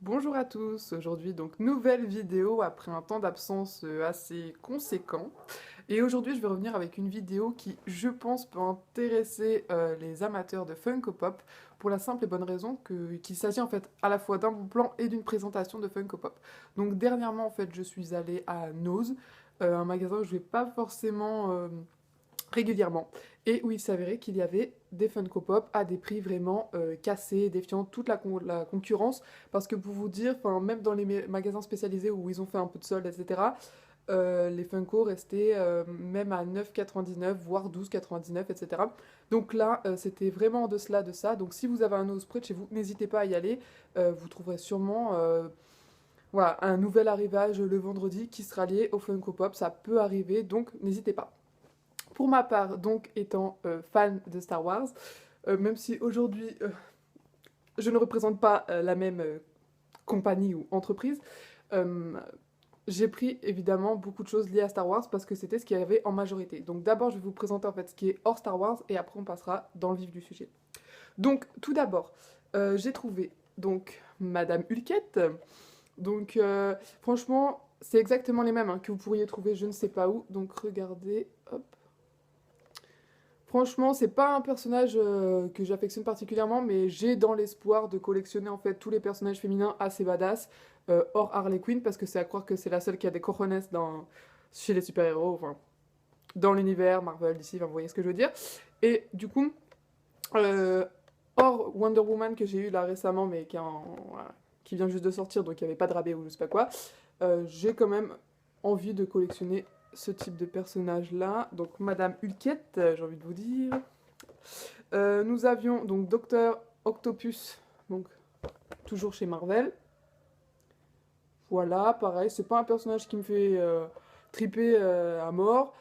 Bonjour à tous, aujourd'hui donc nouvelle vidéo après un temps d'absence assez conséquent. Et aujourd'hui je vais revenir avec une vidéo qui je pense peut intéresser les amateurs de Funko Pop pour la simple et bonne raison qu'il s'agit en fait à la fois d'un bon plan et d'une présentation de Funko Pop. Donc dernièrement en fait je suis allée à Nose, un magasin où je vais pas forcément régulièrement, et où il s'avérait qu'il y avait des Funko Pop à des prix vraiment cassés, défiant toute la concurrence, parce que pour vous dire, même dans les magasins spécialisés où ils ont fait un peu de solde, etc., les Funko restaient même à 9,99, voire 12,99, etc. Donc là, c'était vraiment de cela, de ça. Donc si vous avez un os près de chez vous, n'hésitez pas à y aller. Vous trouverez sûrement voilà, un nouvel arrivage le vendredi qui sera lié au Funko Pop. Ça peut arriver, donc n'hésitez pas. Pour ma part, donc étant fan de Star Wars, même si aujourd'hui je ne représente pas la même compagnie ou entreprise, euh, j'ai pris évidemment beaucoup de choses liées à Star Wars parce que c'était ce qu'il y avait en majorité. Donc d'abord je vais vous présenter en fait ce qui est hors Star Wars et après on passera dans le vif du sujet. Donc tout d'abord, j'ai trouvé donc Madame Hulkette. Donc franchement c'est exactement les mêmes hein, que vous pourriez trouver je ne sais pas où. Donc regardez, hop. Franchement, c'est pas un personnage que j'affectionne particulièrement, mais j'ai dans l'espoir de collectionner en fait tous les personnages féminins assez badass, hors Harley Quinn, parce que c'est à croire que c'est la seule qui a des cojones chez les super-héros, enfin, dans l'univers Marvel, d'ici, vous voyez ce que je veux dire. Et du coup, euh, hors Wonder Woman que j'ai eu là récemment, mais voilà, qui vient juste de sortir, donc il n'y avait pas de rabais ou je sais pas quoi, j'ai quand même envie de collectionner ce type de personnage-là. Donc Madame Hulkette, j'ai envie de vous dire. Nous avions donc Docteur Octopus, donc toujours chez Marvel. Voilà, pareil, c'est pas un personnage qui me fait triper à mort,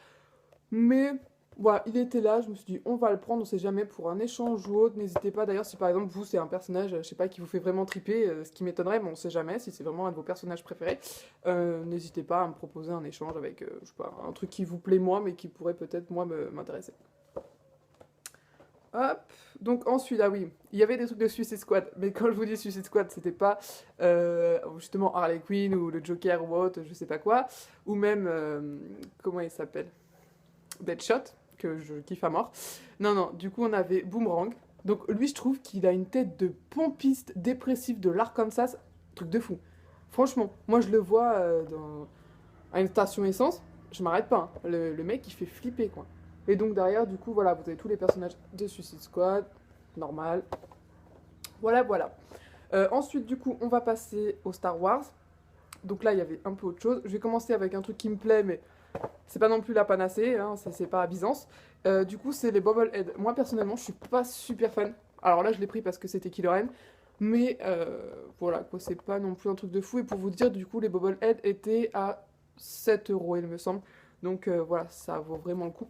mais voilà, il était là, je me suis dit on va le prendre, on sait jamais pour un échange ou autre. N'hésitez pas d'ailleurs si par exemple vous c'est un personnage, je sais pas, qui vous fait vraiment triper, ce qui m'étonnerait, mais on sait jamais si c'est vraiment un de vos personnages préférés. N'hésitez pas à me proposer un échange avec, je sais pas, un truc qui vous plaît moi, mais qui pourrait peut-être moi m'intéresser. Hop. Donc ensuite, ah oui, il y avait des trucs de Suicide Squad, mais quand je vous dis Suicide Squad, c'était pas justement Harley Quinn ou le Joker ou autre, je sais pas quoi, ou même, comment il s'appelle, Deadshot, que je kiffe à mort. Non, non, du coup on avait Boomerang. Donc lui, je trouve qu'il a une tête de pompiste dépressif de l'Arkansas, truc de fou. Franchement, moi je le vois à une station essence, je m'arrête pas, hein. Le mec il fait flipper quoi. Et donc derrière, du coup, voilà, vous avez tous les personnages de Suicide Squad, normal. Voilà, voilà. Ensuite, du coup, on va passer au Star Wars. Donc là, il y avait un peu autre chose. Je vais commencer avec un truc qui me plaît, mais c'est pas non plus la panacée, hein, c'est pas à Byzance. Du coup, c'est les Bobblehead. Moi, personnellement, je suis pas super fan. Alors là, je l'ai pris parce que c'était Kylo Ren. Mais voilà, quoi, c'est pas non plus un truc de fou. Et pour vous dire, du coup, les Bobblehead étaient à 7 €, il me semble. Donc voilà, ça vaut vraiment le coup.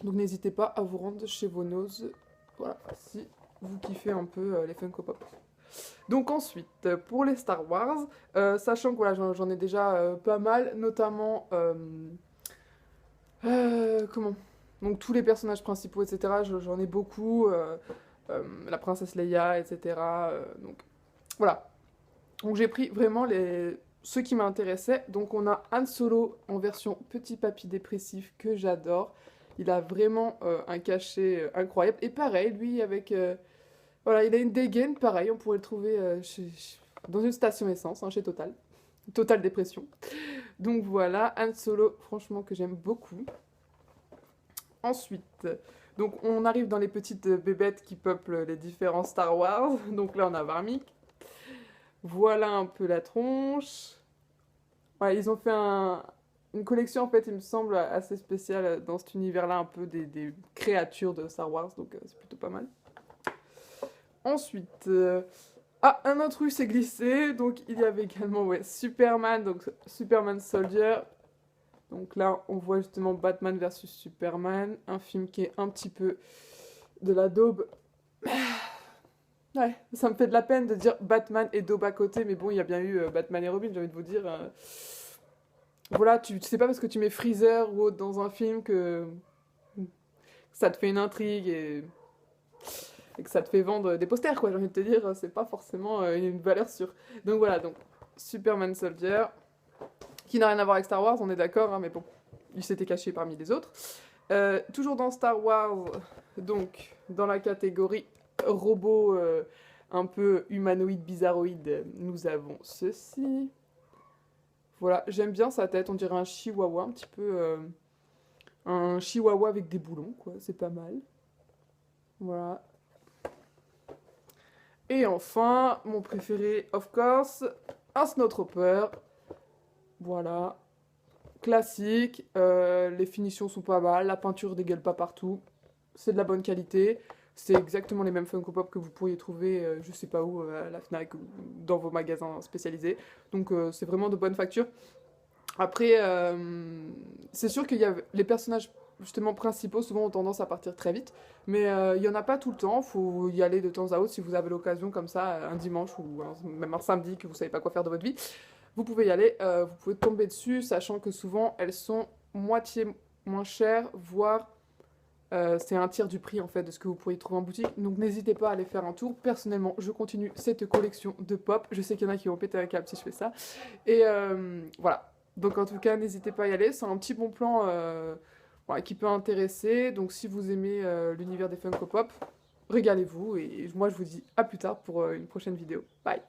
Donc n'hésitez pas à vous rendre chez vos noses, voilà, si vous kiffez un peu les Funko Pop. Donc ensuite, pour les Star Wars, sachant que voilà, j'en ai déjà pas mal, notamment comment? Donc tous les personnages principaux, etc. J'en ai beaucoup, la princesse Leia, etc. Donc voilà. Donc j'ai pris vraiment ceux qui m'intéressaient. Donc on a Han Solo en version petit papy dépressif que j'adore. Il a vraiment un cachet incroyable. Et pareil, lui avec... voilà, il a une dégaine, pareil, on pourrait le trouver dans une station essence, hein, chez Total. Total dépression. Donc voilà, Han Solo, franchement que j'aime beaucoup. Ensuite, donc on arrive dans les petites bébêtes qui peuplent les différents Star Wars. Donc là on a Varmic. Voilà un peu la tronche. Ouais, ils ont fait une collection, en fait, il me semble, assez spéciale dans cet univers-là, un peu des créatures de Star Wars, donc c'est plutôt pas mal. Ensuite, ah, un intrus s'est glissé, donc il y avait également ouais, Superman, donc Superman Soldier. Donc là, on voit justement Batman versus Superman, un film qui est un petit peu de la daube. Ouais, ça me fait de la peine de dire Batman et daube à côté, mais bon, il y a bien eu Batman et Robin, j'ai envie de vous dire. Voilà, tu sais pas parce que tu mets Freezer ou autre dans un film que ça te fait une intrigue et... et que ça te fait vendre des posters, quoi, j'ai envie de te dire, c'est pas forcément une valeur sûre. Donc voilà, donc Superman Soldier, qui n'a rien à voir avec Star Wars, on est d'accord, hein, mais bon, il s'était caché parmi les autres. Toujours dans Star Wars, donc dans la catégorie robot un peu humanoïde, bizarroïde, nous avons ceci. Voilà, j'aime bien sa tête, on dirait un chihuahua, un petit peu un chihuahua avec des boulons, quoi, c'est pas mal. Voilà. Et enfin, mon préféré, of course, un Snowtrooper. Voilà. Classique, les finitions sont pas mal, la peinture dégueule pas partout, c'est de la bonne qualité. C'est exactement les mêmes Funko Pop que vous pourriez trouver, je sais pas où, à la Fnac ou dans vos magasins spécialisés. Donc c'est vraiment de bonne facture. Après, c'est sûr qu'il y a les personnages justement principaux souvent ont tendance à partir très vite, mais il y en a pas tout le temps. Faut y aller de temps à autre si vous avez l'occasion comme ça, un dimanche ou même un samedi que vous savez pas quoi faire de votre vie. Vous pouvez y aller, vous pouvez tomber dessus, sachant que souvent elles sont moitié moins chères, voire c'est un tiers du prix en fait de ce que vous pourriez trouver en boutique. Donc n'hésitez pas à aller faire un tour. Personnellement, je continue cette collection de pop. Je sais qu'il y en a qui vont péter un câble si je fais ça. Et voilà. Donc en tout cas, n'hésitez pas à y aller. C'est un petit bon plan voilà, qui peut intéresser. Donc si vous aimez l'univers des Funko Pop, régalez-vous. Et moi, je vous dis à plus tard pour une prochaine vidéo. Bye!